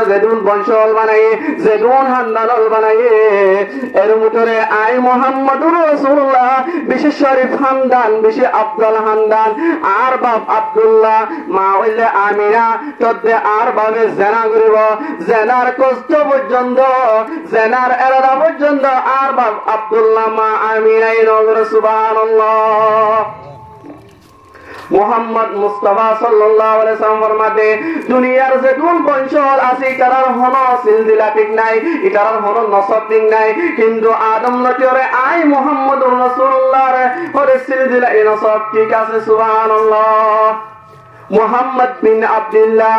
জেদুন বংশল বানাইয়ে জেদুন হান্দানল বানাইয়ে এর ভিতরে আই মুহাম্মদুর রাসূলুল্লাহ বিশেষ শরীফ খানদান বিশেষ আব্দুল হান্দান আর বাপ আব্দুল্লাহ মা হইলে আমিনা তদ্দে আর বাবে জেনা করিব জেনার কষ্ট পর্যন্ত জেনার এরাদা পর্যন্ত আর বাপ আব্দুল্লাহ মা আমিনাই নগর সুবহানাল্লাহ মুহাম্মদ মুস্তাফা সাল্লাল্লাহু আলাইহি ওয়াসাল্লাম ফরমাতে দুনিয়ার যে কোন বংশল আছে তার হনো সিলসিলা ঠিক নাই এটার হনো নসব ঠিক নাই কিন্তু আদম নবীরে আই মুহাম্মদুর রাসূলুল্লাহর হরে সিলসিলা এই নসব ঠিক আছে সুবহানাল্লাহ মুহাম্মদ বিন আব্দুল্লাহ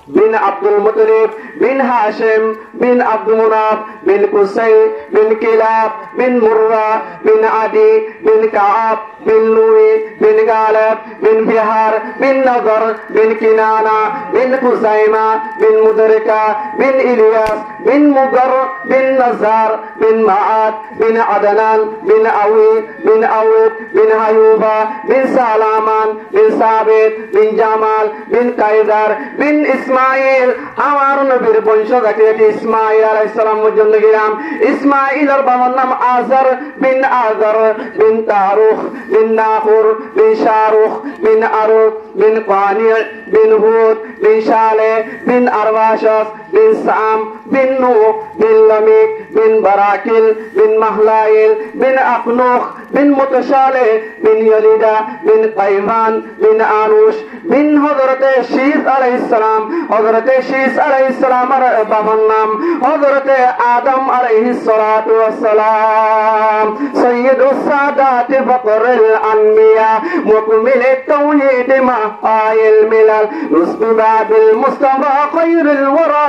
বিন আব্দুল মুতলিব বিন হাশিম বিন আব্দুল মুনাফ বিন কুসাই বিন কিলাব বিন মুররা বিন আদি বিন কাব বিন লুই বিন গালিব বিন বিহার বিন নজর বিন কিনানা বিন খুসাইমা বিন মুদরিকা বিন ইলিয়াস বিন মুগর বিন নাজার বিন মাআদ বিন আদনান বিন আউই বিন আউদ বিন আয়ুবা বিন সালামান বিন সাবিত বিন জামাল বিন কায়দার বিন ইসমাইল আমার নবীর বংশ থেকে ইসমাইল আলাইহিস সালাম পর্যন্ত গেলাম ইসমাইলের বাবার নাম আজার বিন তারুখ বিন নাহুর বিন শারুখ বিন আরুক বিন কানি বিন হুদ বিন শালে বিন আরওয়াশাস বিন সাম বিন নূহ বিন লামিক বিন বারাকিল বিন মাহলাইল বিন আকনুখ বিন মুতশালে বিন ইয়ালিদা বিন কাইমান বিন আনুশ বিন হযরতে শীস আলাইহিস সালাম হযরতে শীস আলাইহিস সালামের বাবার নাম হযরতে আদম আলাইহিস সালাতু ওয়াস সালাম সাইয়্যিদুস সাদাত ফকরুল আনবিয়া মুকমিল তাওহীদ মাআইল মিলাল রুসবাবিল মুস্তাফা খায়রুল ওয়ারা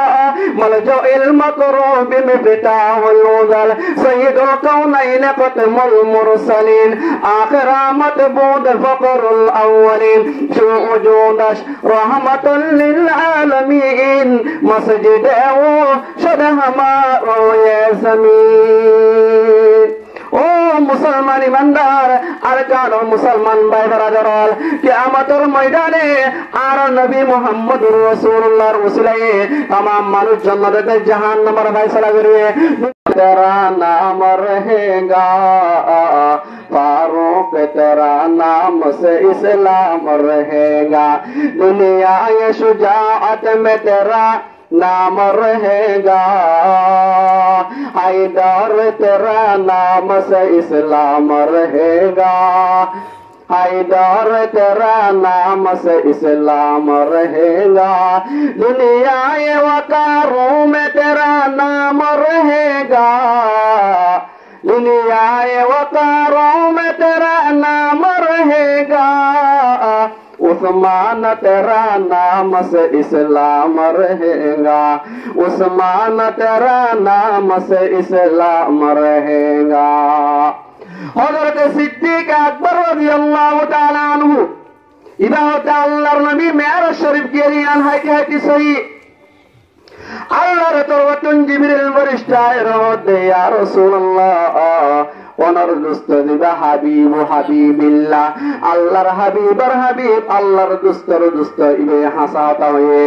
মালজাউল মাকরুব মিফতাহুল উযাল সাইয়্যিদুল কাউনাইন ফাতমুল মুরসালিন আখিরা মাতবুদ ফকরুল আউয়ালিন শুউজুদাশ রাহমাতুল লিল আলামিন মসজিদে শদহমা রোয়ে জমিন ও মুসলমান ইমানদার আর কানো মুসলমান ভাই ব্রাদার কিয়ামতের ময়দানে আর নবী মুহাম্মদুর রাসূলুল্লাহর ওসিলায়ে तमाम মানুষ জান্নাতে জাহান্নামের ফয়সালা করবে तेरा नाम रहेगा फारूक तेरा नाम से इस्लाम रहेगा दुनिया ये शुजाअत में तेरा नाम रहेगा हैदर तेरा नाम से इस्लाम रहेगा हैदर तेरा नाम से इस्लाम रहेगा दुनिया ये वकारों में तेरा नाम रहेगा दुनिया ये वकारों में तेरा नाम रहेगा उस्मान तेरा नाम से इस्लाम रहेगा उस्मान तेरा नाम से इस्लाम रहेगा हज़रत सिद्दीक़ अकबर रज़ियल्लाहु ताआला अन्हु इदा अल्लाहर नबी मेराज शरीफ के लिए है सही अल्लाह तौबतुन जिब्रील फरिश्ता रोदे या रासूलुल्लाह ওনার দোস্ত দিবা হাবিব হাবিবিল্লাহ আল্লাহর হাবিবের হাবিব আল্লাহর দোস্তর দোস্ত ইবে হাসাতা হয়ে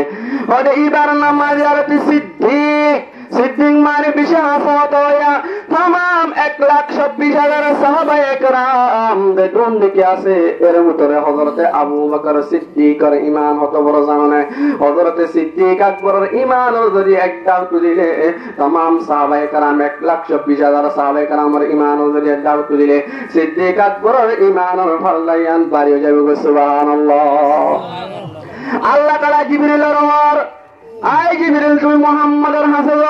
ওরে ইবার নামাজ আর সিদ্দিক সিদ্দিক মানে বিশাল হাসাত হইয়া तमाम 1,26,000 সাহাবায়ে কেরাম দেখুন দেখি আছে এর ভিতরে হযরতে আবু বকর সিদ্দিকের ঈমান কত বড় জানেন হযরতে সিদ্দিক আকবরের ঈমানের যদি একদম তুলিলে तमाम সাহাবায়ে কেরাম 1,26,000 সাহাবায়ে কেরামের ঈমানের যদি একদম তুলিলে সিদ্দিক আকবরের ঈমানের ফলায়ান পারিয়ে যাবে সুবহানাল্লাহ আল্লাহ তাআলা জিবরিলের ওমর আই জিবরিল তুমি মুহাম্মদের হাসাব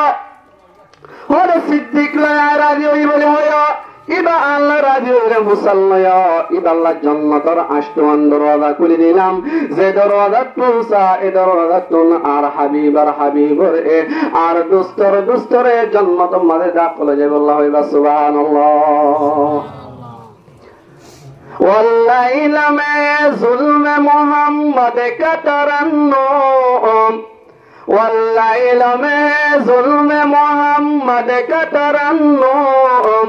ওরে সিদ্দিক লয়া রাজি হই বলে হয় ইবা আল্লাহ রাজি হইরে মুসাল্লায়া ইবা আল্লাহ জান্নাতের আষ্টমান দরওয়াজা খুলে দিলাম যে দরওয়াজা তুসা এ দরওয়াজা তুন আর হাবিবর এ আর দুস্তরে জান্নাতের মাঝে দাখিল হয়ে যাবে আল্লাহ হইবা সুবহানাল্লাহ والليل में ظلم मोहम्मद का तरन्नुम والليل में ظلم मोहम्मद का तरन्नुम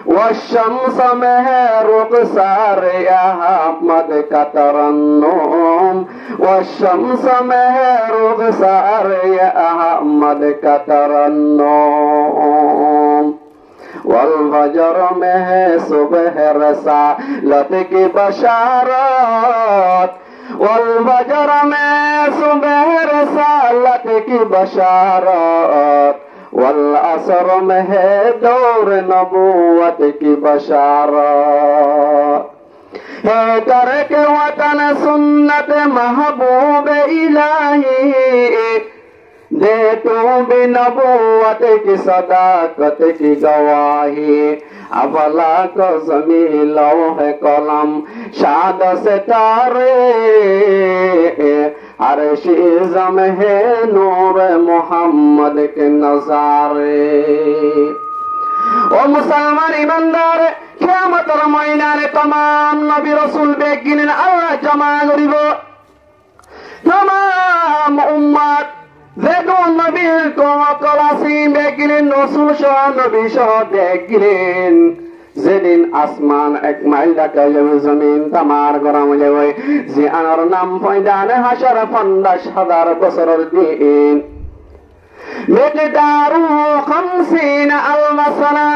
والشمس में रुखसार अहमद का तरन्नुम والشمس में रुखसार محمد کا ترنم والفجر میں ہے صبح رسالت کی بشارت والفجر میں صبح رسالت کی بشارت والعصر میں ہے دور نبوت کی بشارت ہے کر کے وطن سنت محبوب الہی دے تو بھی نبوت کی صداقت کی گواہی افلا کو زمین لوح قلم شاد ستارے عرش اعظم ہے نور محمد کے نظارے ও মুসলমান ইমানদার কিয়ামতের ময়দানে तमाम নবী রাসূল বেগিনেন আল্লাহ জমা করিব तमाम উম্মত যেগুন নবীর কলাসি বেগিনেন রাসূল সহ নবী সহ বেগিনেন যেদিন আসমান এক মাইল ঢাকা যাবে জমিন তামার গরম হয়ে যাবে যে আনার নাম ময়দানে হাসর 50,000 বছরের দিন মিকদারু 50,000 সানা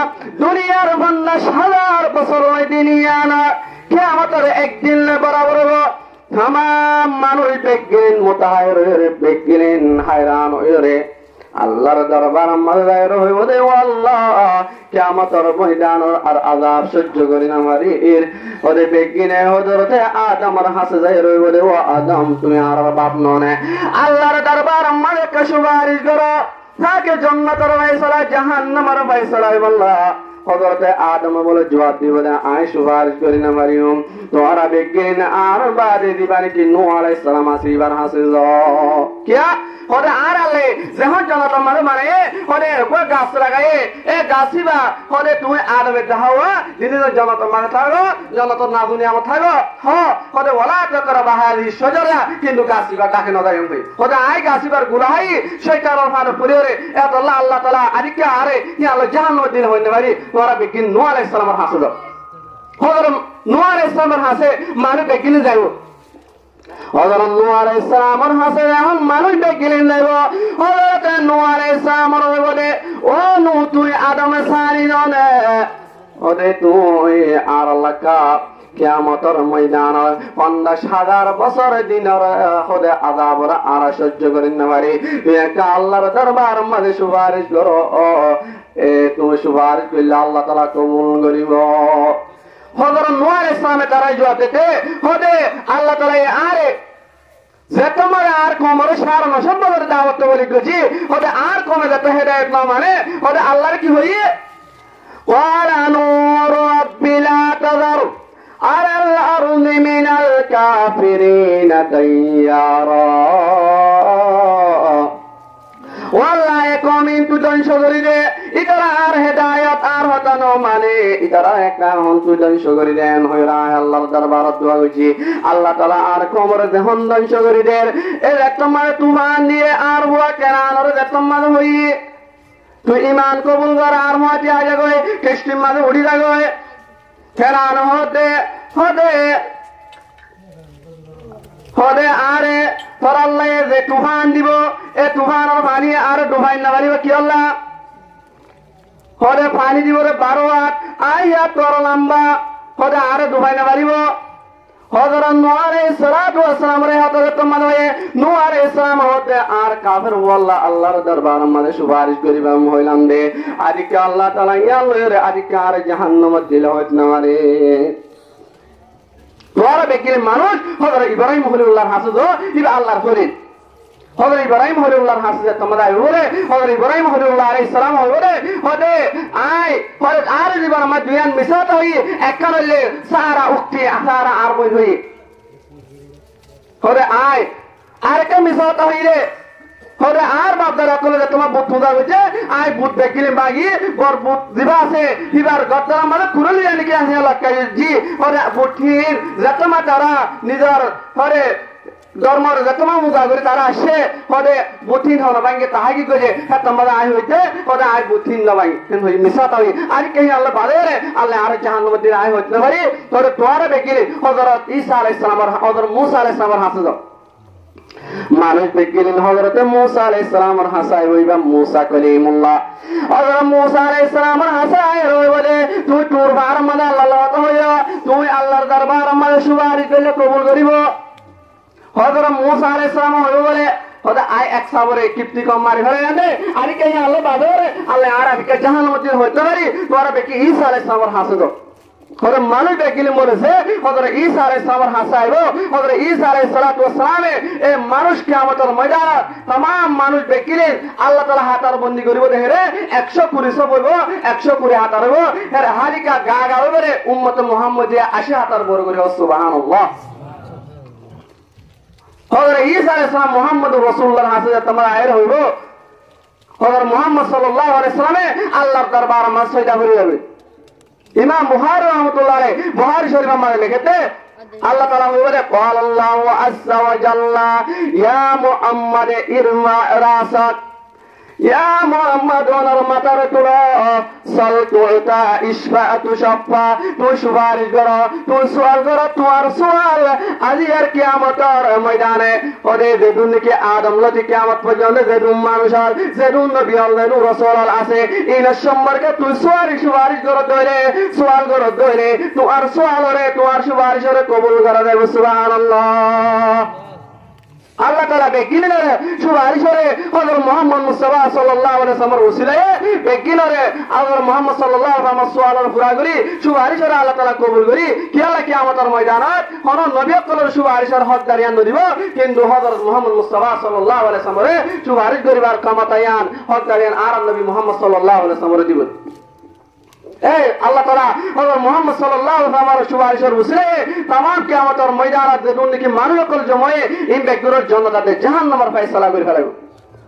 দুনিয়ার 50,000 বছর ওই দুনিয়ানা কিয়ামতের একদিন বরাবর হবে तमाम মানুষ বেগিন মুতাহায়ির বেগিন হায়রান হয়ে আল্লাহর দরবার মজদার হইব দে আল্লাহ কিয়ামতের ময়দান আর আযাব সহ্য করি না মারির ওরে বেগিনে হযরতে আদমের হাসে যাই রইব দে ও আদম তুমি আর বাপ ননে আল্লাহর দরবার মালিক সুপারিশ করো তাকে জান্নাতের ফয়সালা জাহান্নামের ফয়সালা আল্লাহ হযরতে আদম বলে জবাব দিব না আয় সুপারিশ করি না মারিয়ম তোরা বেগিন আর বাদে দিবানি কি নূহ আলাইহিস সালাম আসিবার হাসে যাও কিয়া ওরে আর আলে যখন জনতা মানে ওরে কো গাছ লাগায়ে এ গাছিবা ওরে তুমি আদমে দাওয়া দিনে জনতা মানে থাকো জনতা না দুনিয়া মত থাকো হ ওরে ওলা তকরা বাহারি সজরা কিন্তু গাছিবা কাকে না দাইম কই ওরে আই গাছিবার গুলাহাই শয়তানের ফারে পড়ে এত আল্লাহ তাআলা আদিকে আরে কি আল্লাহ জাহান্নাম দিন হইনে পারি তোরা বেগিন নূহ আলাইহিস সালামের হাসে দাও ওরে নূহ আলাইহিস সালামের হাসে মানে বেগিনে যাইবো হযরত নূহ আলাইহিস সালামের হাসে এখন মানুষ বেগিনে যাইব হযরত নূহ আলাইহিস সালামের বলে ও নূহ তুই আদমের সানি ননে ওরে তুই আর আল্লাহকা কিয়ামতের ময়দান 50,000 বছর দিনের হদে আযাবর আর সহ্য করেন না পারে একটা আল্লাহর দরবার মাঝে সুপারিশ করো এ তুমি সুপারিশ করলে আল্লাহ তাআলা কবুল করিব হযরত নূহ আলাইহিস সালামের তারাই জবাব দিতে হদে আল্লাহ তাআলা আরে যে তোমার আর কমর সারা নসব করে দাওয়াত বলি গজি হদে আর কমে যেতে হেদায়েত না মানে হদে আল্লাহর কি হই ওয়ালা নূর রাব্বি লা তাযার على الأرض من الكافرين ديارا والله কমিন তুজন সগরিরে ইতারা আর হেদায়েত আর হতানো মানে ইতারা একটা হন তুজন সগরিরেন হইরা আল্লাহর দরবারত দোয়া কইছি আল্লাহ তাআলা আর কবর দেহন দন সগরিদের এই একটা মানে তুফান দিয়ে আর হুয়া কেরানর একটা মানে হই তুই ঈমান কবুল কর আর মাটি আগে গয় কৃষ্ণ মানে উড়ি লাগয় কেরান হতে হতে হদে আরে তোর আল্লাহ যে তুফান দিব এ তুফানের পানি আর ডুবাই না পারিব কি আল্লাহ হদে পানি দিব রে 12 হাত আইয়া তোর লম্বা হদে আরে ডুবাই না পারিব হযরত নূহ আলাইহিস সালাতু ওয়াস সালাম রে হযরত মানে নূহ আলাইহিস সালাম হতে আর কাফের আল্লাহ আল্লাহর দরবার মধ্যে সুপারিশ করিবাম হইলাম দে আদিকে আল্লাহ তাআলা ইয়ালে আদিকে আর জাহান্নামে দিল হইত না মারে তোরা বেকিলে মানুষ হযরত ইব্রাহিম খলিলুল্লাহর হাসদ ইবা আল্লাহর ফরিদ হযরত ইব্রাহিম খলিলুল্লাহর হাসদ তোমরা আইবরে হযরত ইব্রাহিম খলিলুল্লাহ আলাইহিস সালাম হইবরে হদে আই হযরত আর জীবন মা দুয়ান মিসাত হই এককারলে সারা উক্তি আসারা আর বই হই হদে আই আর কে মিসাত হইরে হদে আর বাপদারা কলে তোমার বুত পূজা হইছে আই বুত বেকিলে মাগি গর বুত দিবা আছে দিবার গতরা মানে কুরলি জানি কি আছে লাগাই জি হদে বুঠিন যতমা তারা নিজর হরে ধর্মর যতমা মুজা করে তারা আসে হদে বুঠিন হন ভাঙ্গে তাহাগি কইছে হ্যাঁ তোমরা আই হইতে হদে আই বুঠিন না ভাই কেন হই মিসাত হই আর কে আল্লাহ বারে আল্লাহ আর জাহান্নামে দিন আই হইতে পারি তোরে তোরা বেকিলে হযরত ঈসা আলাইহিস সালাম আর হযরত মুসা আলাইহিস সালামের হাতে দাও মানুষ বেগিলেন হযরতে মূসা আলাইহিস সালামের হাসাই হইবা মূসা কলিমুল্লাহ হযরত মূসা আলাইহিস সালামের হাসাই হই বলে তুই তোর বার মানে আল্লাহর কথা হইয়া তুই আল্লাহর দরবার মানে সুপারিশ করলে কবুল করিব হযরত মূসা আলাইহিস সালাম হই বলে ওদা আই এক সাবরে কিপ্তি কম মারি ফেলে আনে আরে কে আল্লাহ বাদরে আল্লাহ আর আবিকে জাহান্নামে হইতে পারি তোরা বেকি ঈসা আলাইহিস সালামের হাসে দাও হযরত মানুষ বেকিলে মরেছে হযরত ঈসা আলাইহিস সালামের হাসাইবো হযরত ঈসা আলাইহিস সালাতু ওয়াস সালামে এই মানুষ কিয়ামতের ময়দানে तमाम মানুষ বেকিলে আল্লাহ তাআলা হাতার বন্দি করিব দেহরে 100 কুরি সব হইব 100 কুরি হাতার হইব এর হালিকা গা গা হইবে উম্মত মুহাম্মদিয়া 80 হাতার বড় করে সুবহানাল্লাহ হযরত ঈসা আলাইহিস সালাম মুহাম্মদুর রাসূলুল্লাহর হাতে তোমরা আয়ের হইব হযরত মুহাম্মদ সাল্লাল্লাহু আলাইহি সাল্লামে আল্লাহর দরবারে মাসজদা করি যাবে ইমাম বুখারী রাহমাতুল্লাহ আলাইহি বুখারী শরীফ আমাদের লিখতে আল্লাহ তাআলা বলে قال الله عز وجل يا محمد ارفع راسك يا محمد ونرمتر تلا سلطعتا اشفاء تشفا تو সুপারিশ করো তুই সওয়াল করো তোমার সওয়াল আজিয়ার কিয়ামতের ময়দানে ওরে যেদিন কি আদম লতি কিয়ামত পর্যন্ত যেদিন মানুষ আর যেদিন নবী আল্লাহ রাসূল আছে এই সম্পর্কে তুই সুপারিশ করো দইরে সওয়াল করো দইরে তোমার সওয়াল রে তোমার সুপারিশ রে কবুল করা যাবে সুবহানাল্লাহ আল্লাহ তাআলা বেগিনে সুপারিশরে হযরত মুহাম্মদ মুস্তাফা সাল্লাল্লাহু আলাইহি ওয়াসাল্লামের ওসিলায়ে বেগিনে হযরত মুহাম্মদ সাল্লাল্লাহু আলাইহি ওয়াসাল্লামের সুআলের পুরা করি সুপারিশরে আল্লাহ তাআলা কবুল করি কিয়ামতের ময়দানত কোন নবী কলের সুপারিশের হকদারিয়ান দিব কিন্তু হযরত মুহাম্মদ মুস্তাফা সাল্লাল্লাহু আলাইহি ওয়াসাল্লামের সুপারিশ করিবার ক্ষমতায়ান হকদারিয়ান আর নবী মুহাম্মদ সাল্লাল্লাহু আলাইহি ওয়াসাল্লামের দিব এই আল্লাহ তাআলা হযরত মুহাম্মদ সাল্লাল্লাহু আলাইহি ওয়াসাল্লামের সুপারিশের ওসিলায়ে तमाम কিয়ামতের ময়দানে যেদিন কি মানুষ কল জময়ে ইন ব্যক্তির জান্নাতে জাহান্নামের ফয়সালা করে ফেলাবে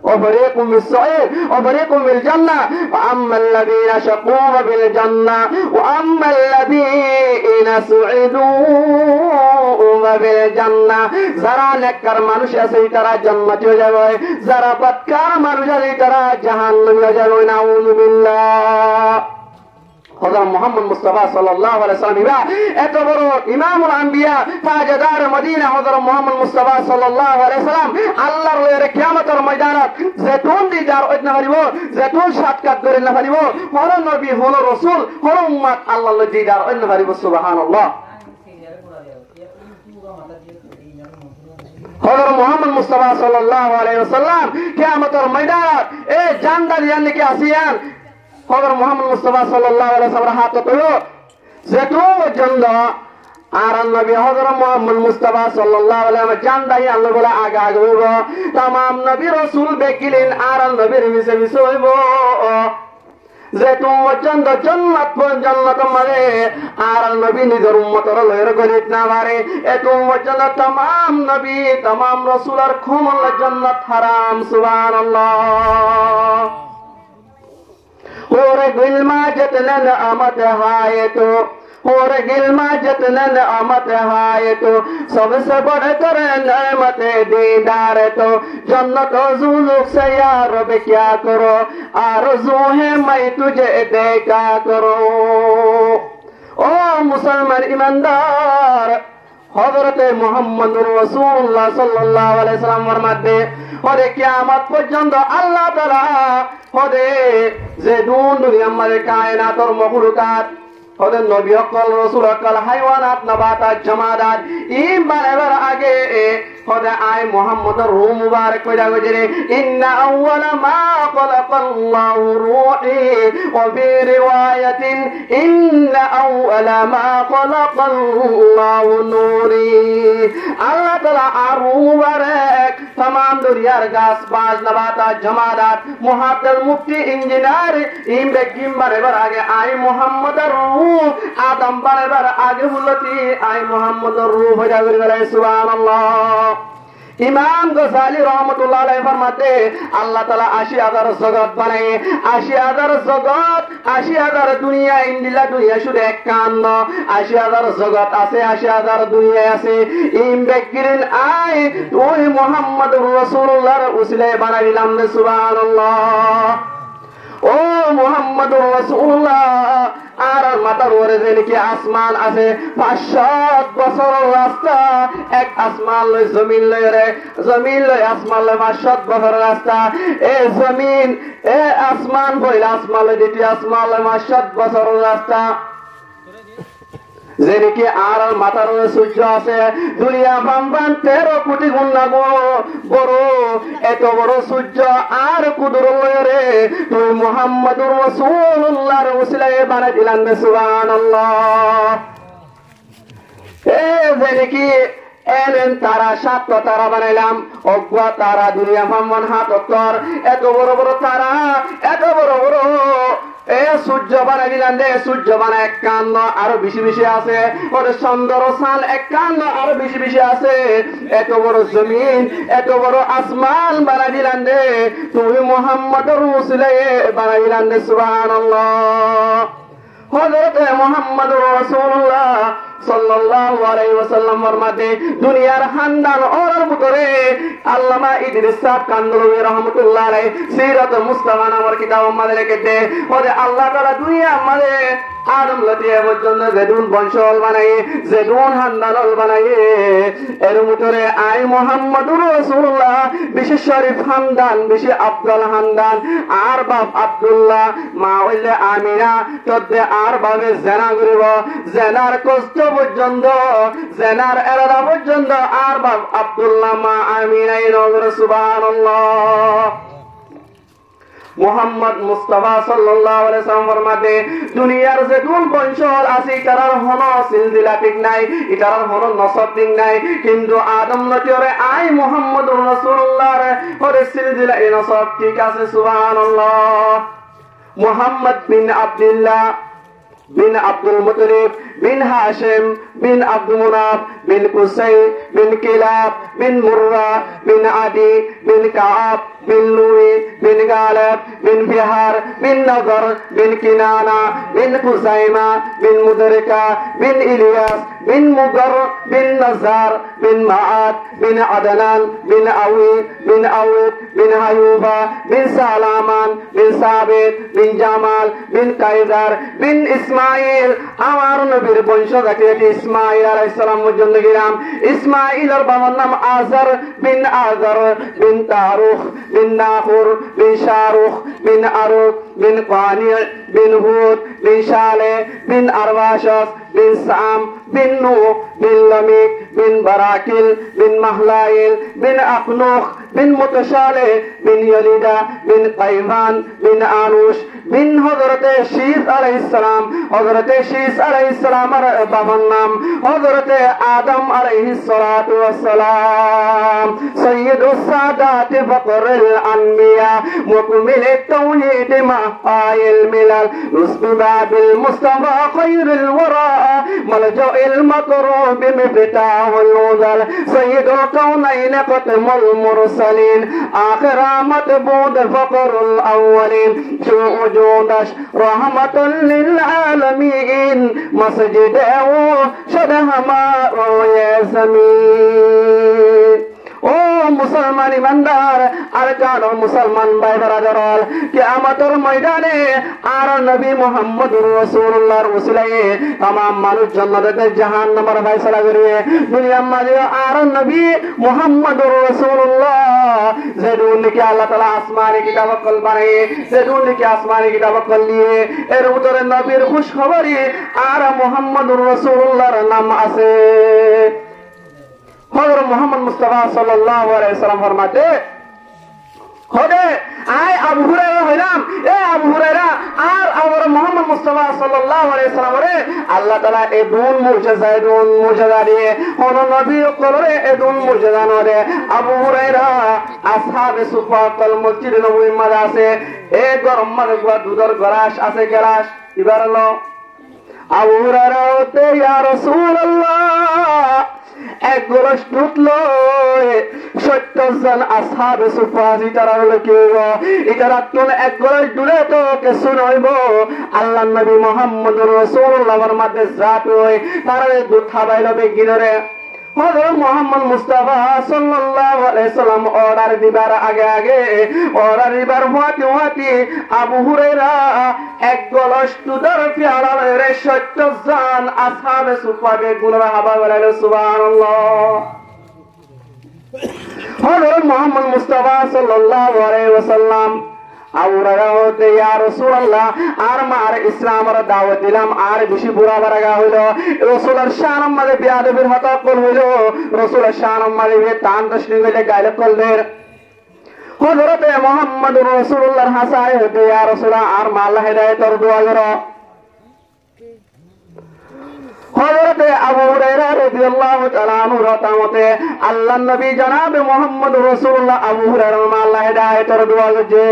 وفريق بالسعير وفريق بالجنة وأما الذين شقوا بالجنة وأما الذين سعدوا بالجنة যারা নেককার মানুষ আছে তারা জান্নাতে যাবে যারা বদকার মানুষ আছে তারা জাহান্নামে যাবে নাউযু বিল্লাহ হযরত মুহাম্মদ মুস্তাফা সাল্লাল্লাহু আলাইহি ওয়াসাল্লাম এত বড় ইমামুল আম্বিয়া তাজদার মদিনা হযরত মুহাম্মদ মুস্তাফা সাল্লাল্লাহু আলাইহি ওয়াসাল্লাম আল্লাহর ওরে কিয়ামতের ময়দানত যেতুন দিদার ওইনা করিব যেতুন সাতকাত করে না করিব হর নবী হল রাসূল হর উম্মত আল্লাহর দিদার ওইনা করিব সুবহানাল্লাহ হযরত মুহাম্মদ মুস্তাফা সাল্লাল্লাহু আলাইহি ওয়াসাল্লাম কিয়ামতের ময়দানত এই জান্নাত জান্নাতে কি আসিয়ান হযরত মুহাম্মদ মুস্তাফা সাল্লাল্লাহু আলাইহি ওয়াসাল্লাম হাত তো যেটো পর্যন্ত আর নবী হযরত মুহাম্মদ মুস্তাফা সাল্লাল্লাহু আলাইহি ওয়াসাল্লাম জান্নাতে আল্লাহ বলে আগা আগা হইব तमाम নবী রাসূল বেকিলেন আর নবীর মিছে মিছে হইব যেটো পর্যন্ত জান্নাত মানে আর নবী নিজের উম্মতের লয়ের গণিত না পারে এতো পর্যন্ত तमाम নবী तमाम রাসূলের খুমল জান্নাত হারাম সুবহানাল্লাহ और गिलमा जतन अमत हाय तो और गिलमा जतन अमत हाय तो सबसे बढ़कर नेमत दीदार तो जन्नत जुलूक से या रब क्या करो आरज़ू है मैं तुझे देखा करो ओ मुसलमान ईमानदार হযরতে মুহাম্মদুর রাসূলুল্লাহ সাল্লাল্লাহু আলাইহি ওয়াসাল্লাম ফরমাতে ওরে কিয়ামত পর্যন্ত আল্লাহ তাআলা ওরে যে দুনিয়ার মধ্যে কায়নাতের মখলুকাত ওরে নবী হকল রাসূল হকল হায়াওয়ানাত নাবাতাত জামাদাত ঈমান এর আগে ওরে আয় মুহাম্মদের রূহ মুবারক কইরা গজরে ইন্না আউওয়ালা মা খালাকাল্লাহু রূহি ওয়া ফি রিওয়ায়াতিন ইন্না আউওয়ালা মা খালাকাল্লাহু নূরি আল্লাহ তাআলা আর রূহ মুবারক तमाम দুনিয়ার গাছ বাজ নাবাতাত জামাদাত মুহাদ্দিস মুফতি ইঞ্জিনিয়ার ইমরে কিম্বার এর আগে আয় মুহাম্মদের রূহ আদম বানাবার আগে হলতি আয় মুহাম্মদের রূহ হইয়া গেল সুবহানাল্লাহ ইমাম গজালি রহমাতুল্লাহ আলাইহি ফরমাতে আল্লাহ তাআলা ৮০,০০০ জগৎ বানায় ৮০,০০০ জগৎ ৮০,০০০ দুনিয়া ইন্দিলা দুনিয়া শুধু এক কান্দ ৮০,০০০ জগৎ আছে ৮০,০০০ দুনিয়া আছে ইম বেকিরিন আয় তুই মুহাম্মদুর রাসূলুল্লাহর উসিলায় বানাইলাম সুবহানাল্লাহ ও মুহাম্মদুর রাসূলুল্লাহ আর মাথার উপরে যে নাকি আসমান আছে 500 বছরের রাস্তা এক আসমান লই জমিন লই রে জমিন লই আসমান লই 500 বছরের রাস্তা এ জমিন এ আসমান বইলা আসমান লই দ্বিতীয় আসমান লই 500 বছরের রাস্তা যে নাকি আর মাথার সূর্য আছে দুনিয়া বাম্বান 13 কোটি গুণ লাগো বড় এত বড় সূর্য আর কুদুর রে তুই মুহাম্মদুর রাসূলুল্লাহর ওসিলায় বানাই দিলেন সুবহানাল্লাহ এ যে নাকি এলেন তারা 7টা তারা বানাইলাম অজ্ঞা তারা দুনিয়া বাম্বান হাত অত্তর এত বড় বড় তারা এত বড় বড় এ সূর্য বানাই দিলেন রে সূর্য বানা 51 আরো বেশি বেশি আছে ওরে চন্দ্র চাঁদ 51 আরো বেশি বেশি আছে এত বড় জমিন এত বড় আসমান বানাই দিলেন রে তুমি মুহাম্মদুর রাসূলুল্লাহ বানাই দিলেন রে সুবহানাল্লাহ হযরত মুহাম্মদুর রাসূলুল্লাহ সাল্লাল্লাহু আলাইহি ওয়াসাল্লাম ফরমাতে দুনিয়ার খানদান ওর ভিতরে আল্লামা ইদ্রিস সাহেব কান্দলবি রাহমাতুল্লাহ আলাইহি সিরাত মুস্তাফা নামের কিতাব আমাদের লিখেছে ওরে আল্লাহ তাআলা দুনিয়া আমাদের আদম লতিয়ে পর্যন্ত জেদুন বংশল বানাই জেদুন খানদান বানাই এর ভিতরে আই মুহাম্মদুর রাসূলুল্লাহ বিশেষ শরীফ খানদান বিশেষ আব্দুল খানদান আর বাপ আব্দুল্লাহ মা হইলে আমিনা তদে আর বাবে জেনা করিব জেনার কষ্ট পর্যন্ত জেনার এরাদা পর্যন্ত আর বাপ আব্দুল্লাহ মা আমিনাই নগর সুবহানাল্লাহ মুহাম্মদ মুস্তাফা সাল্লাল্লাহু আলাইহি ওয়াসাল্লাম ফরমাতে দুনিয়ার যে কোন বংশল আছে তার হন সিলসিলা ঠিক নাই এটার হন নসব ঠিক নাই কিন্তু আদম নবীরে আই মুহাম্মদুর রাসূলুল্লাহর ওরে সিলসিলা এ নসব ঠিক আছে সুবহানাল্লাহ মুহাম্মদ বিন আব্দুল্লাহ বিন আব্দুল মুতলিব বিন হাশিম বিন আব্দুল মুনাফ বিন কুসাই বিন কিলাব বিন মুররা বিন আদি বিন কাব বিন লুই বিন গালিব বিন বিহার বিন নজর বিন কিনানা বিন কুসাইমা বিন মুদরিকা বিন ইলিয়াস বিন মুগর বিন নাজার বিন মাআদ বিন আদনান বিন আউই বিন আউদ বিন আয়ুবা বিন সালামান বিন সাবিত বিন জামাল বিন কাইদার বিন ইসমাইল আমার নবীর বংশজাতি ইসমাইল আলাইহিস সালাম পর্যন্ত গেলাম ইসমাইলের বাবার নাম আজার বিন তারুখ বিন নাহুর বিন শারুখ বিন আরুক বিন কানি বিন হুদ বিন শালে বিন আরওয়াশাস বিন সাম বিন নূহ বিন লামিক বিন বারাকিল বিন মাহলাইল বিন আকনুখ বিন মুতশালে বিন ইয়ালিদা বিন কাইমান বিন আনুশ বিন হযরতে শীস আলাইহিস সালাম হযরতে শীস আলাইহিস সালামের বাবার নাম হযরতে আদম আলাইহিস সালাতু ওয়াস সালাম সাইয়্যিদুস সাদাত ফকরুল আনবিয়া মুকমিলত তাওহীদ মাআইল মিলাল রুসবি বাবিল মুস্তাফা খায়রুল ওয়ারা মালজাউল মাকরুব মিফতাহুল উযাল সাইয়্যিদুল কাউনাইন খাতামুল মুরসালিন আখিরা মাতবুদ ফকরুল আউয়ালিন وجودش رحمة للعالمين مسجده شدهما يا زمين ও মুসলমান ইমানদার আর জানো মুসলমান ভাই ব্রাদার কিয়ামতের ময়দানে আর নবী মুহাম্মদুর রাসূলুল্লাহর ওসিলায়ে तमाम মানুষ জান্নাতে জাহান্নামের ফয়সালা করবে দুনিয়ার মাঝে আর নবী মুহাম্মদুর রাসূলুল্লাহ যেদুন কি আল্লাহ তাআলা আসমানে কিতাব কল বানায়ে যেদুন কি আসমানে কিতাব কল নিয়ে এর ভিতরে নবীর খুশখবরি আর মুহাম্মদুর রাসূলুল্লাহর নাম আছে হযরত মুহাম্মদ মুস্তাফা সাল্লাল্লাহু আলাইহি ওয়াসাল্লাম ফরমাতে হবে আই আবু হুরায়রা হইলাম এ আবু হুরায়রা আর আমার মুহাম্মদ মুস্তাফা সাল্লাল্লাহু আলাইহি ওয়াসাল্লাম রে আল্লাহ তাআলা এই দুন মুজিজা দিয়ে কোন নবী কলরে এই দুন মুজিজা নরে আবু হুরায়রা আসহাবে সুফাতুল মসজিদ নববী মাদ্রাসে এ গরম মানে দুধের গ্লাস আছে গ্লাস ইবারলো আবু হুরায়রা তে ইয়া রাসূলুল্লাহ এক গ্লাস দুধ লয় 70 জন আসহাবে সুফাজি তারা হলো কেউ এটারা তো এক গ্লাস দুধে তো কিছু নইব আল্লাহর নবী মুহাম্মদুর রাসূলুল্লাহর মধ্যে জাত হয় তারা দুধ খাওয়াইলো বেগিনরে হযরত মুহাম্মদ মুস্তাফা সাল্লাল্লাহু আলাইহি সাল্লাম অর্ডার দিবার আগে অর্ডার দিবার হওয়াতে আবু হুরায়রা এক গলস দুধের পেয়ালা রে 70 জন আসহাবে সুফাবে গুনাহ হাবা বলেন সুবহানাল্লাহ। হযরত মুহাম্মদ মুস্তাফা সাল্লাল্লাহু আলাইহি ওয়াসাল্লাম আবু হুরায়রা হতে ইয়া রাসূলুল্লাহ আর মার ইসলামের দাওয়াত দিলাম আর বেশি বুড়া বাড়া হইল রাসূলের শান আমাদের বিয়াদবির হতা কল হইল রাসূলের শান আমাদের তান দশনি হইলে গায়লে করলেন হযরত মুহাম্মদুর রাসূলুল্লাহর হাসায় হতে ইয়া রাসূলুল্লাহ আর মা আল্লাহ হেদায়েতের দোয়া করো। হযরত আবু হুরায়রা রাদিয়াল্লাহু তাআলা আনহু রতামতে আল্লাহর নবী জনাব মুহাম্মদ রাসূলুল্লাহ আবু হুরায়রা মা আল্লাহ হেদায়েতের দোয়া করছে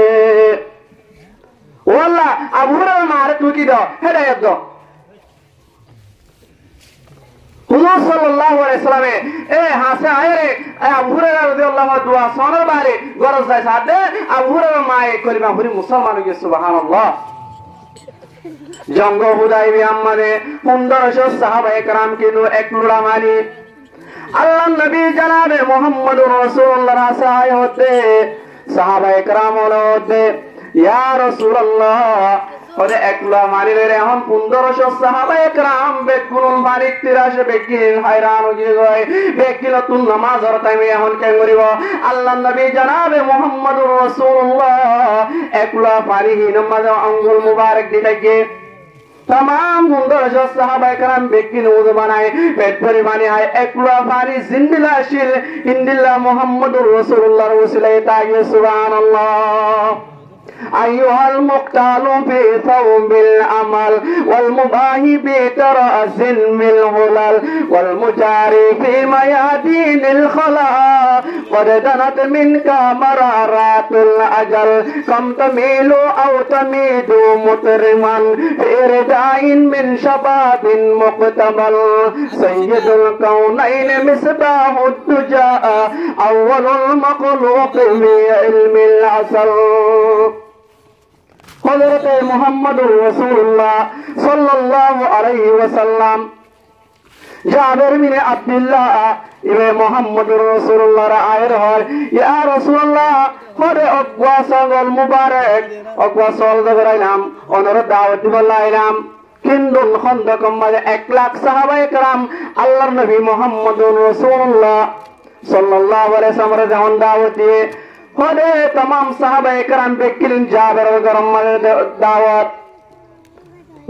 ও আল্লাহ আবু হুরায়রা মারে তুই কি দাও হেদায়েত দাও। হুজুর সাল্লাল্লাহু আলাইহি সাল্লামে হাসে আয়রে আবু হুরায়রা রাদিয়াল্লাহু আনহু দোয়া শোনার বারে গরজ যায় সাথে আবু হুরায়রা মায়ে কলিমা পড়ি মুসলমান হয়ে গেছে সুবহানাল্লাহ। জঙ্গ হুদাইবিয়া আমাদের 1500 সাহাবায়ে কেরাম কিন্তু এক লুড়া মারি আল্লাহর নবী জনাবে মুহাম্মদুর রাসূলুল্লাহর আসায় হতে সাহাবায়ে কেরাম হতে ইয়া রাসূলুল্লাহ ওরে এক লুড়া মারি রে এখন 1500 সাহাবায়ে কেরাম বেকুল মারি 83 বেকিন hayran হয়ে গয় বেকিল তুন নামাজের টাইমে এখন কেন করিব আল্লাহর নবী জনাবে মুহাম্মদুর রাসূলুল্লাহ এক লুড়া পানি নামাজে আঙ্গুল মুবারক দিকে तमाम 1500 সাহাবায়ে কেরাম বেকিন ওযু বানায় পেট পরিমাণে হয় এক লুড়া পানি জিন্দিলা শিল ইন্দিল্লাহ মুহাম্মদুর রাসূলুল্লাহর ওসিলায় তাই সুবহানাল্লাহ। أيها المقتال في ثوب الأمل والمباهي بترأس بالهلال والمجاري في ميادين الخلا قد دنت منك مرارات الأجل كم تميل أو تميد مترما في رداء من شباب مقتبل سيد الكونين مصباح الدجى أول المخلوق في علم العسل হযরত মুহাম্মদুর রাসূলুল্লাহ সাল্লাল্লাহু আলাইহি ওয়াসাল্লাম জাবের বিন আব্দুল্লাহ ইবে মুহাম্মদুর রাসূলুল্লাহর আয়ের হয় ইয়া রাসূলুল্লাহ হরে অকওয়া সাগল মুবারক অকওয়া সল দরাইলাম অনর দাওয়াত দিলাম কিন্তু খন্দকম মানে 1 লাখ সাহাবায়ে কেরাম আল্লাহর নবী মুহাম্মদুর রাসূলুল্লাহ সাল্লাল্লাহু আলাইহি ওয়াসাল্লাম যখন দাওয়াত দিয়ে হরে तमाम সাহাবায়ে কেরাম বেকিলেন জাবের গরম দাওয়াত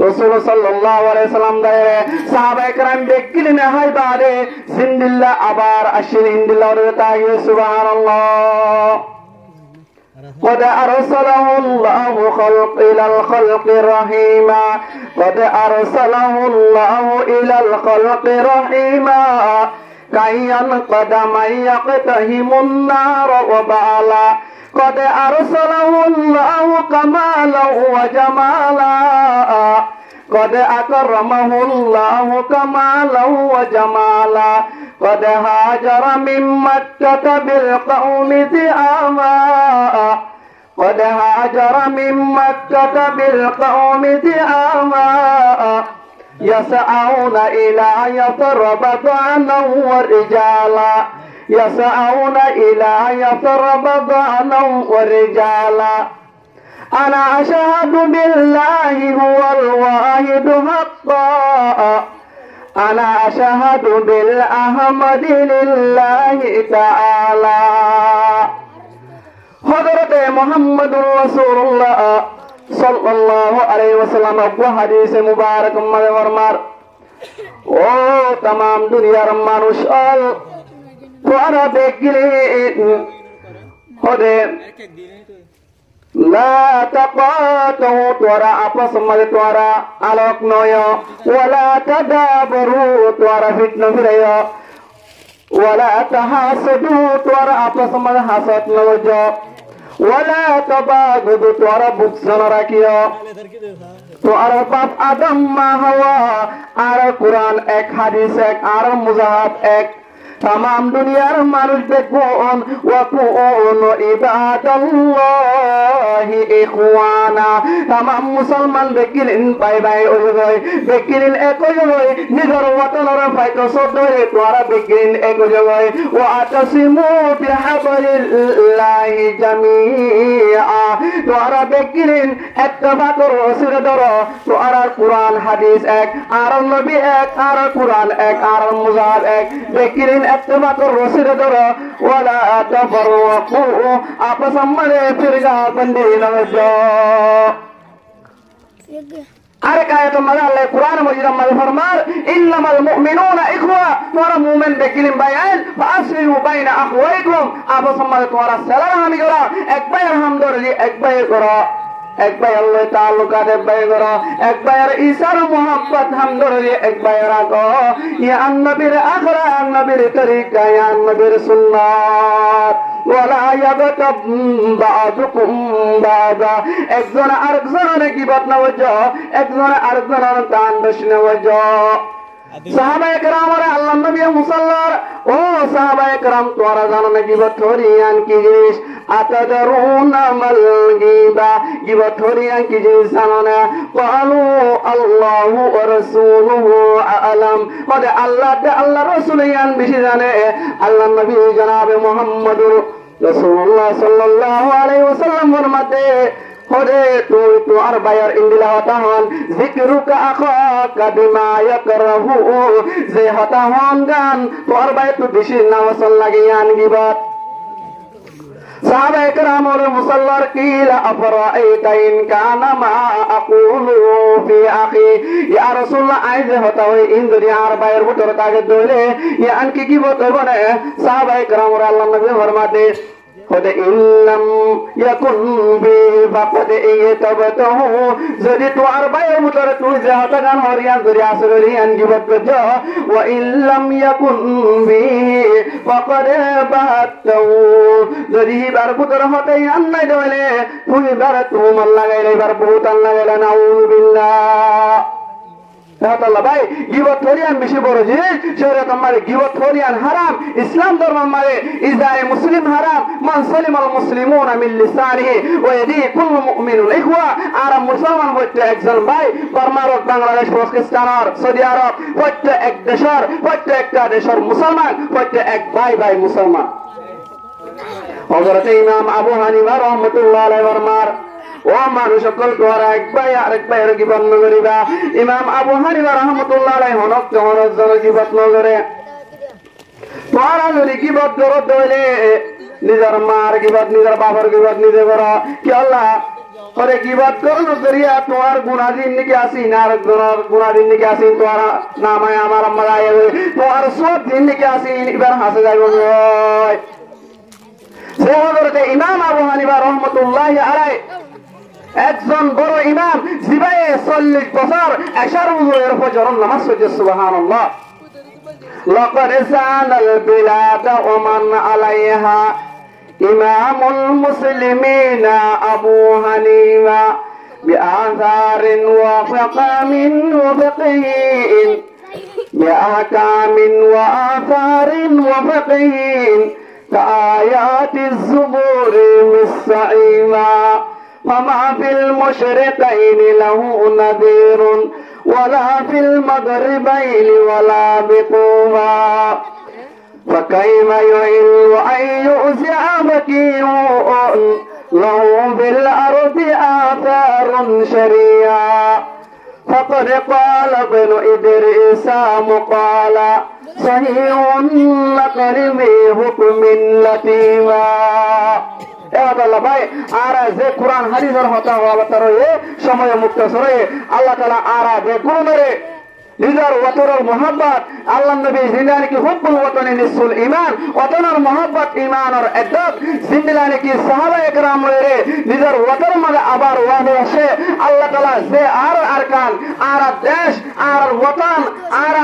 রাসূল সাল্লাল্লাহু আলাইহি সাল্লাম দায়ে সাহাবায়ে কেরাম বেকিলেন হাই বারে জিন্দিল্লাহ আবার আশির ইন্দিল্লাহ তাই সুবহানাল্লাহ। قد أرسله الله خلق إلى الخلق رحيما قد أرسله الله إلى الخلق رحيما كيا قدما يقتهم النار وبالا قد أرسله الله كمالا وجمالا قد أكرمه الله كمالا وجمالا قد هاجر من مكة بالقوم ذئاما قد هاجر من مكة بالقوم ذئاما يسعون إلى يثرب ضعنا ورجالا يسعون إلى يثرب ضعنا ورجالا أنا أشهد بالله هو الواحد حقا أنا أشهد بالأحمد لله تعالى حضرت محمد رسول الله সাল্লাল্লাহু আলাইহি ওয়াসাল্লাম আবু হাদিস মুবারক মানে ফরমার ও तमाम দুনিয়ার মানুষ অল তোরা দেখলে হদে লা তাকাতু তোরা আপস মধ্যে তোরা আলোক নয় ওয়ালা তাদাবরু তোরা ফিতনা ফিরায় ওয়ালা তাহাসদু তোরা আপস মধ্যে হাসদ নয় ওয়ালা তাবাগুদু তোরা বুকসন রাখিও তোরা বাপ আদম মা হাওয়া আর কুরআন এক হাদিস এক আর মুজাহাব এক तमाम দুনিয়ার মানুষ দেখুন ওয়াকুন ইবাদাল্লাহি ইখওয়ানা তামাম মুসলমান বেকিলিন পাই ভাই ওই ভাই বেকিলিন একই ভাই নিজর ওয়াতনর ফাইতো সদরে তোরা বেকিলিন একই ভাই ওয়া আতাসিমু বিহাবলিল্লাহি জামিআ তোরা বেকিলিন ইত্তেবা করো সিরে ধরো তোরা কুরআন হাদিস এক আর নবী এক আর কুরআন এক আর মুজাহিদ এক বেকিলিন ইত্তেবা করো সিরে ধরো ওয়ালা তাফররাকু आपस में फिरगा बंदी नवजो अरे काहे तो मजा अल्लाह कुरान मजीद में फरमार इन्नमल मुमिनूना इखवा तुम्हारा मोमिन बेकिलिम बायन फास्लिहु बैना अखवैकुम आपस में तुम्हारा सलाम हम करो एक भाई हम दो एक भाई करो एक भाई अल्लाह ताल्लुकात एक भाई करो एक भाई ईसार मोहब्बत हम दो एक भाई रखो ये अन्नबीर आखरा अन्नबीर तरीका या अन्नबीर सुन्नत ওয়ালা ইয়াগতাব বা'দুকুম বা'দা একজন আরেকজনের গীবত না ওয়াজো একজন আরেকজনের কান দোষ না ওয়াজো সাহাবায়ে কেরাম আর আল্লাহর নবী মুসাল্লার ও সাহাবায়ে কেরাম তোরা জানো না গীবত থরিয়ান কি জিনিস আতাদারুনা মাল গীবা গীবত থরিয়ান কি জিনিস জানো না ক্বালু আল্লাহু ওয়া রাসূলুহু আ'লাম ওদে আল্লাহ রাসূল ইয়ান বেশি জানে আল্লাহর নবী জনাবে মুহাম্মদুর রাসূলুল্লাহ সাল্লাল্লাহু আলাইহি ওয়াসাল্লাম ফরমাতে होरे तू और बायर इंदिला होता हन जिक्रुका अखाका बिमा यकरहु जे होता हन गान तो और बायर तू दिशी नवसल लगे यान गिबत साहबे करम और मुसल्लर कीला अफराइता इन काना मा अक़ूलु फी अखी या रसूलुल्लाह आइज होता हुए इन दुनिया और बायर बुतर कागे दोले ये अनकी गिबत बने साहबे करम और अल्लाह नबी फरमाते खुद इल्लम यकुन बि फक़द इतबतहु जदि तो अरबाय मुतर तू जाता गान हरिया दुरिया सरियान गिबत बजो व इल्लम यकुन बि फक़द बातहु जदि बार पुतर होते यान नै दोले तुई बार तू मन लगाइले बार बहुतन लगाइले नाउज़ बिल्लाह আল্লাহ ভাই গীবত থরিয়ান বেশি বড় জিনিস শরীয়ত আমারে গীবত থরিয়ান হারাম ইসলাম ধর্ম আমারে ইজায়ে মুসলিম হারাম মান সালিমাল মুসলিমুনা মিন লিসানিহি ওয়া ইয়াদি কুল্লু মুমিনুন ইখওয়া আর মুসলমান হইতে একজন ভাই বাংলাদেশ বাংলাদেশ পাকিস্তান আর সৌদি আরব হইতে এক দেশের হইতে একটা দেশের মুসলমান হইতে এক ভাই ভাই মুসলমান হযরত ইমাম আবু হানিফা রাহমাতুল্লাহ আলাইহি ফরমার ও মানুষ সকল তোরা এক ভাই আরেক ভাইয়ের গীবত নগরিবা ইমাম আবু হানিফা রাহমাতুল্লাহ আলাইহি হনক জনের জন্য গীবত নগরে তোরা যদি গীবত করো তাহলে নিজের মার গীবত নিজের বাবার গীবত নিজে করো কি আল্লাহ ওরে গীবত করো করিয়া তোমার গুনাহদিন নাকি আসি না আর গুনাহদিন নাকি আসি তোমার নামায় আমার মালায় তোমার সব দিন নাকি আসি এবার হাসে যাইব ওই সে হযরত ইমাম আবু হানিফা রাহমাতুল্লাহ আলাইহি একজন বড় ইমাম জিবায়ে 40 বছর এশার ওজুর ফজর নামাজ পড়ে সুবহানাল্লাহ লাকাদ সানাল বিলাদ ওয়া মান আলাইহা ইমামুল মুসলিমিনা আবু হানিফা বিআযারিন ওয়া ফাকামিন ওয়া ফাকিহিন বিআহকামিন ওয়া আথারিন ওয়া ফাকিহিন কায়াতিজ জুবুরি মিসসাইমা فما في المشرقين له نذير ولا في المغربين ولا بقوما فكيف يعل أن يؤزع بكيء له بالأرض آثار شريعة فقد قال ابن إدريس مقالا صحيح لقربي حكم لطيفا আল্লাহ ভাই আর যে কোরআন হাদিসের হতা হওয়া রয়ে সময় মুক্ত সরে আল্লাহ তাআলা আর যে গুণরে নিজের ওয়াতরের মোহাব্বত আল্লাহ নবী জিন্দানি কি হুব্বুল ওয়াতানি নিসুল ঈমান ওয়াতনের মোহাব্বত ঈমানের আদব জিন্দানি কি সাহাবায়ে কেরাম রে নিজের ওয়াতর মধ্যে আবার ওয়াদা আছে আল্লাহ তাআলা যে আর আরকান আর দেশ আর ওয়াতন আর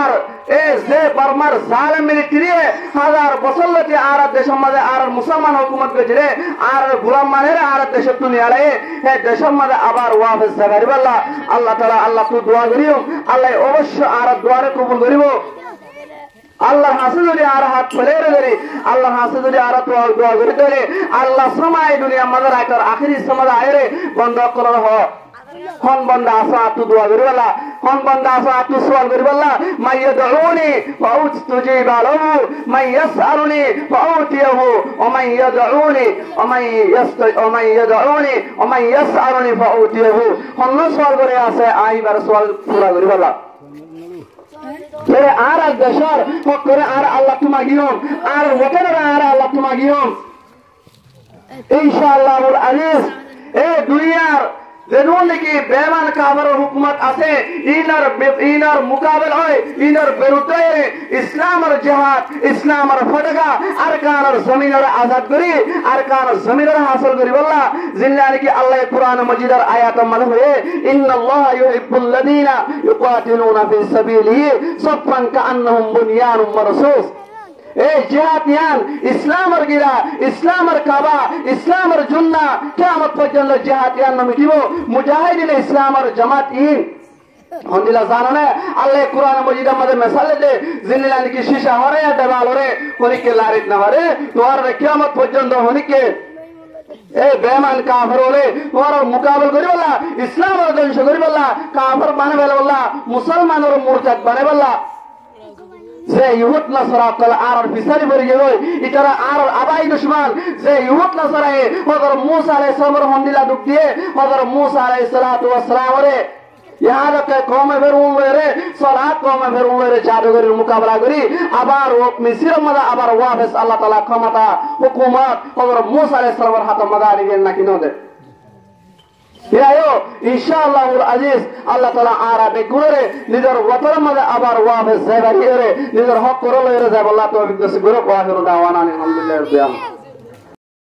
এ যে বর্মার জালেম মিলিটারি হাজার বছর লতি আর দেশের মধ্যে আর মুসলমান হুকুমত গজরে আর গোলাম মানের আর দেশের দুনিয়ারে এই দেশের মধ্যে আবার ওয়াফিস জাগারিব আল্লাহ তাআলা আল্লাহ তো দোয়া করিও আল্লাহ অবশ্য আর দোয়ারে কবুল করিব আল্লাহর হাসে যদি আর হাত ফেলে ধরে আল্লাহর হাসে যদি আর দোয়া করে ধরে আল্লাহ সময় দুনিয়া মাদার আইতার আখিরি সমাজ আয়রে বন্ধ করার হ হন বন্দা আসা আতু দোয়া করি বলা হন বন্দা আসা আতু সওয়াল করি বলা মাইয়াদউনি ফাউস্তুজিব লাহু মাইয়াসআলুনি ফাউতিয়াহু ওয়া মাইয়াদউনি ওয়া মাইয়াদউনি ওয়া মাইয়াসআলুনি ফাউতিয়াহু হন সওয়াল করে আছে আইবার সওয়াল পুরা করি বলা আর দেশর করে আর আল্লাহ তোমাগিয়ম আর ওখানে আর আল্লাহ তোমাগিয়ম ইনশাআল্লাহুল আজিজ এই দুনিয়ার যেমন নাকি বেমান কাফের হুকুমত আছে ইনার মুকাবেল হয় ইনার বিরুদ্ধে ইসলামের জিহাদ ইসলামের ফটকা আরকানের জমিনের আজাদ করি আরকানের জমিনের হাসিল করি বললা জিল্লা নাকি আল্লাহ কুরআন মাজিদের আয়াত মানে হয়ে ইন্নাল্লাহা ইউহিব্বুল লাযিনা ইউকাতিলুনা ফি সাবিলিহি সাফফান কাআন্নাহুম বুনয়ানুম মারসুস এই জিহাদিয়ান ইসলামের গিরা ইসলামের কাবা ইসলামের জুন্না কিয়ামত পর্যন্ত জিহাদিয়ান নামে দিব মুজাহিদিন ইসলামের জামাতিন হন্দিলা জানানে আল্লাহ কুরআন মাজিদের মধ্যে মেসালে দে জিন্নালা নাকি শিশা হরে দেওয়াল হরে হরিকে লারিত না হরে তোর কিয়ামত পর্যন্ত হরিকে এই বেমান কাফের হলে তোমার মোকাবেলা করি বলা ইসলামের ধ্বংস করি বলা কাফের বানাবে বলা মুসলমানের মুরতাদ বানাবে বলা যে ইহুদ নাসারা কল আর বিচারি পড়ে গেল ইতারা আর আবাই দুশমন যে ইহুদ নাসারায়ে হযরত মুসা আলাইহিস সালামের হন্দিলা দুক দিয়ে হযরত মুসা আলাইহিস সালাতু ওয়াস সালাম রে ইহা কে কওমে ফেরউন রে সালাত কওমে ফেরউন রে জাদুগরের মোকাবেলা করি আবার ও মিসরের মধ্যে আবার ওয়াফেস আল্লাহ তাআলা ক্ষমতা হুকুমত হযরত মুসা আলাইহিস সালামের হাতে মাদারি গেল নাকি নদে ইনশাআল্লাহুল আজিজ আল্লাহ তাআলা আরাবে গুরে নিজের ওয়াতার মধ্যে আবার ওয়াফেস জায়গা নিয়ে নিজের হক করে লয়ে যায় আল্লাহ তৌফিক দান করে ওয়া আখিরু দাওয়ানা আলহামদুলিল্লাহি রাব্বিল আলামিন